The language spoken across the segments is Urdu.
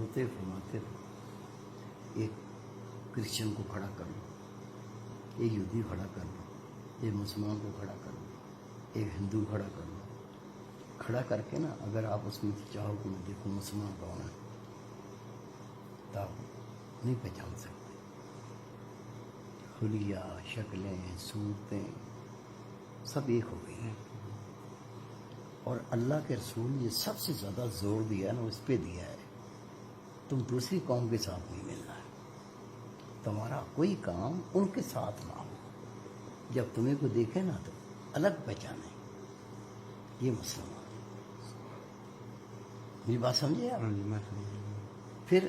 روتے فرماتے تھے ایک کرسچن کو کھڑا کر لو، ایک یہودی کھڑا کر لو، ایک مسلمان کو کھڑا کر لو، ایک ہندو کھڑا کر لو، کھڑا کر کے نا اگر آپ اس میں چاہو کہ میں دیکھوں مسلمان کون ہے تو آپ نہیں پہچان سکتے. حلیہ، شکلیں، صورتیں سب ایک ہو گئی ہیں. اور اللہ کے رسول یہ سب سے زیادہ زور دیا ہے نا، اس پہ دیا ہے تم دوسری قوم کے ساتھ نہیں ملنا ہے، تمہارا کوئی کام ان کے ساتھ نہ ہو. جب تمہیں کو دیکھے نا تو الگ پہچانے یہ مسلمان. میری بات سمجھے آپ؟ پھر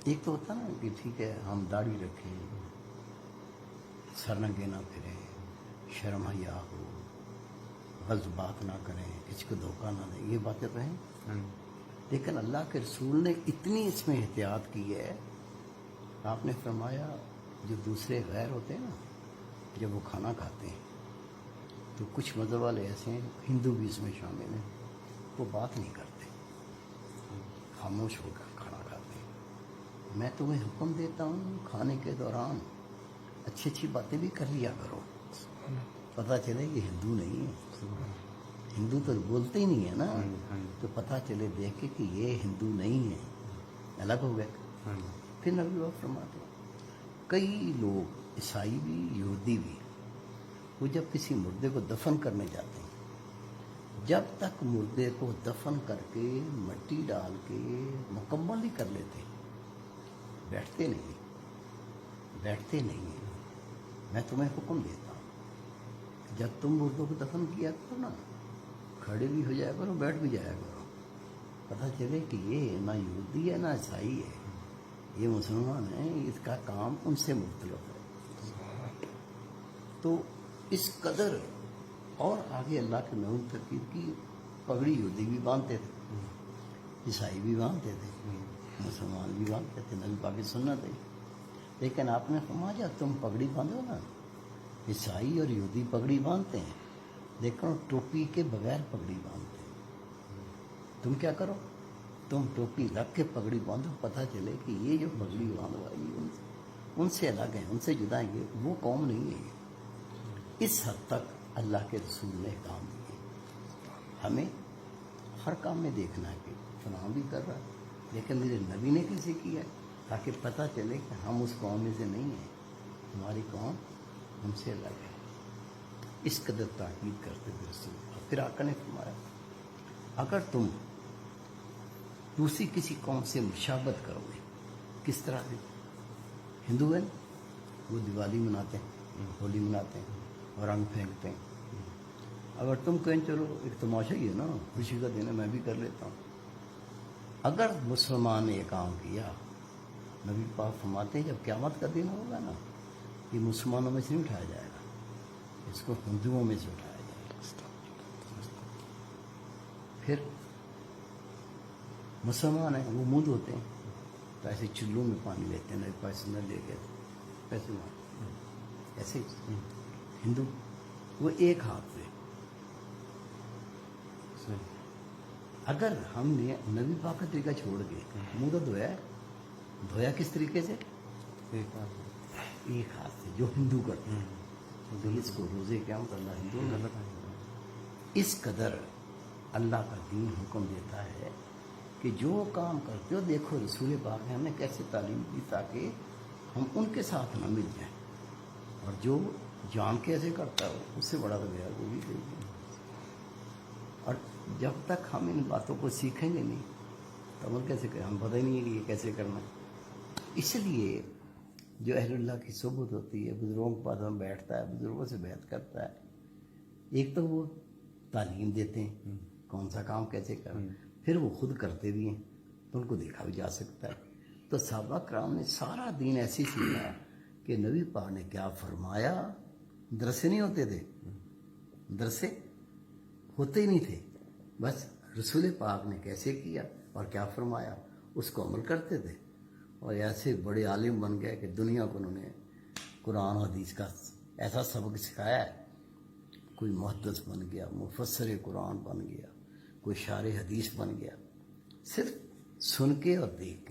ایک تو ہوتا نا کہ ٹھیک ہے ہم داڑھی رکھیں، سرنگے نہ پھریں، شرم حیا ہو، غلط بات نہ کریں، کسی کو دھوکہ نہ دیں، یہ باتیں رہیں. لیکن اللہ کے رسول نے اتنی اس میں احتیاط کی ہے. آپ نے فرمایا جو دوسرے غیر ہوتے ہیں نا، جب وہ کھانا کھاتے ہیں تو کچھ مذہب والے ایسے ہیں، ہندو بھی اس میں شامل ہیں، وہ بات نہیں کرتے، خاموش ہو کر کھانا کھاتے ہیں. میں تمہیں حکم دیتا ہوں کھانے کے دوران اچھی اچھی باتیں بھی کر لیا کرو، پتہ چلے یہ ہندو نہیں ہے. ہندو تو بولتے ہی نہیں ہے نا، تو پتہ چلے دیکھ کے کہ یہ ہندو نہیں ہے، الگ ہو گئے. پھر نبی اللہ فرماتے ہیں کئی لوگ عیسائی بھی یہودی بھی، وہ جب کسی مردے کو دفن کرنے جاتے ہیں، جب تک مردے کو دفن کر کے مٹی ڈال کے مکمل نہیں کر لیتے بیٹھتے نہیں ہیں. میں تمہیں حکم دیتا ہوں جب تم مردوں کو دفن کیا کرو نا، کھڑے بھی ہو جایا کرو، بیٹھ بھی جایا کرو، پتہ چلے کہ یہ نہ یہودی ہے نہ عیسائی ہے، یہ مسلمان ہیں، اس کا کام ان سے مختلف ہے. تو اس قدر اور آگے اللہ کے نبی ترکیب کی. پگڑی یہودی بھی باندھتے تھے، عیسائی بھی باندھتے تھے، مسلمان بھی باندھتے تھے، نبی پاک کی سنت ہے. لیکن آپ نے فرمایا جب تم پگڑی باندھو نا، عیسائی اور یہودی پگڑی باندھتے ہیں لیکن ٹوپی کے بغیر پگڑی باندھتے ہیں. تم کیا کرو، تم ٹوپی رکھ کے پگڑی باندھو، پتہ چلے کہ یہ جو پگڑی باندھوائی ان سے الگ ہیں، ان سے جدا ہیں، یہ وہ قوم نہیں ہے. اس حد تک اللہ کے رسول نے کام دیے. ہمیں ہر کام میں دیکھنا ہے کہ فلاں بھی کر رہا ہے لیکن میرے نبی نے کیسے کیا ہے، تاکہ پتہ چلے کہ ہم اس قوم میں سے نہیں ہیں، ہماری قوم ہم سے الگ ہے. اس قدر تاکید کرتے تھے رسول. پھر آقا نے فرمایا اگر تم دوسری کسی قوم سے مشابہت کرو گے، کس طرح سے؟ ہندو ہیں وہ دیوالی مناتے ہیں، ہولی مناتے ہیں اور رنگ پھینکتے ہیں. اگر تم کہیں چلو ایک تماشا ہی ہے نا، خوشی کا دن ہے، میں بھی کر لیتا ہوں. اگر مسلمان نے یہ کام کیا، نبی پاک فرماتے ہیں جب قیامت کا دن ہوگا نا، یہ مسلمانوں میں سے نہیں اٹھایا جائے گا، اس کو ہندوؤں میں سے اٹھایا جائے گا. پھر مسلمان ہیں وہ منہ دھوتے ہیں تو ایسے چلوں میں پانی لیتے ہیں، نبی پیسے نہ لے کے پیسے ایسے. ہندو وہ ایک ہاتھ سے. اگر ہم نے نبی پاک کا طریقہ چھوڑ کے منہ تو دھویا کس طریقے سے؟ ایک ہاتھ سے، جو ہندو کرتے ہیں. تو اس کو روزے قیامت اللہ ہندو نے اس قدر اللہ کا دین حکم دیتا ہے کہ جو کام کرتے ہو دیکھو رسول پاک نے ہمیں کیسے تعلیم دی تاکہ ہم ان کے ساتھ نہ مل جائیں. اور جو جان کے ایسے کرتا ہے اس سے بڑا تو گیا وہ بھی نہیں. اور جب تک ہم ان باتوں کو سیکھیں گے نہیں تو عمل کیسے کریں؟ ہم پتہ ہی نہیں ہے کہ یہ کیسے کرنا ہے. اس لیے جو اہل اللہ کی صحبت ہوتی ہے، بزرگوں کے پاس ہم بیٹھتا ہے، بزرگوں سے بیعت کرتا ہے، ایک تو وہ تعلیم دیتے ہیں کون سا کام کیسے کرنا، پھر وہ خود کرتے بھی ہیں تو ان کو دیکھا بھی جا سکتا ہے. تو صحابہ کرام نے سارا دین ایسے سیکھا کہ نبی پاک نے کیا فرمایا، درسے نہیں ہوتے تھے، درسے ہوتے ہی نہیں تھے، بس رسول پاک نے کیسے کیا اور کیا فرمایا اس کو عمل کرتے تھے. اور ایسے بڑے عالم بن گئے کہ دنیا کو انہوں نے قرآن و حدیث کا ایسا سبق سکھایا ہے. کوئی محدث بن گیا، مفسر قرآن بن گیا، کوئی شارح حدیث بن گیا، صرف سن کے اور دیکھ کے